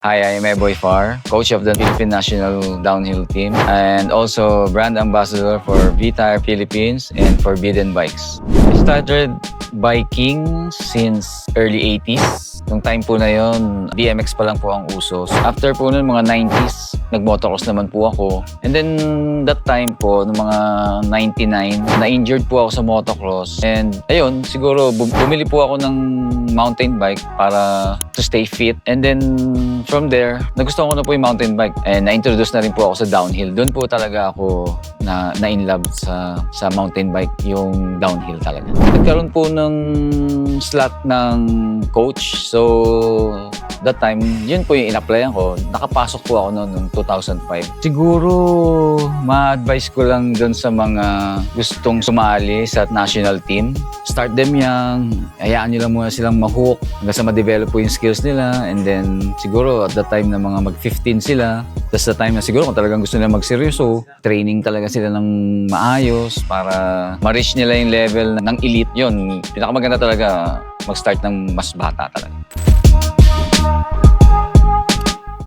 Hi, I am Eboy Far, coach of the Philippine National Downhill Team and also brand ambassador for V-Tire Philippines and Forbidden Bikes. I started biking since early 80s. Nung time po na yon, BMX pa lang po ang uso. So after po nun, mga 90s, nag-motocross naman po ako. And then that time po, nung mga 99, na-injured po ako sa motocross. And ayun, siguro bumili po ako ng mountain bike para to stay fit. And then from there, nagustuhan ko na po yung mountain bike. And na-introduce na rin po ako sa downhill. Doon po talaga ako na-in love sa mountain bike, yung downhill talaga. Nagkaroon po ng slot ng coach. So, that time, yun po yung in-applyan ko. Nakapasok po ako noong 2005. Siguro, ma-advise ko lang doon sa mga gustong sumali sa national team. Start them young. Hayaan nyo lang muna silang ma-hook hanggang sa ma-develop po yung skills nila. And then, siguro, at the time na mga mag-15 sila, that's the time na siguro kung talagang gusto nila magseryoso, training talaga sila ng maayos para ma-reach nila yung level ng elite. Yun, pinakamaganda talaga mag-start ng mas bata talaga.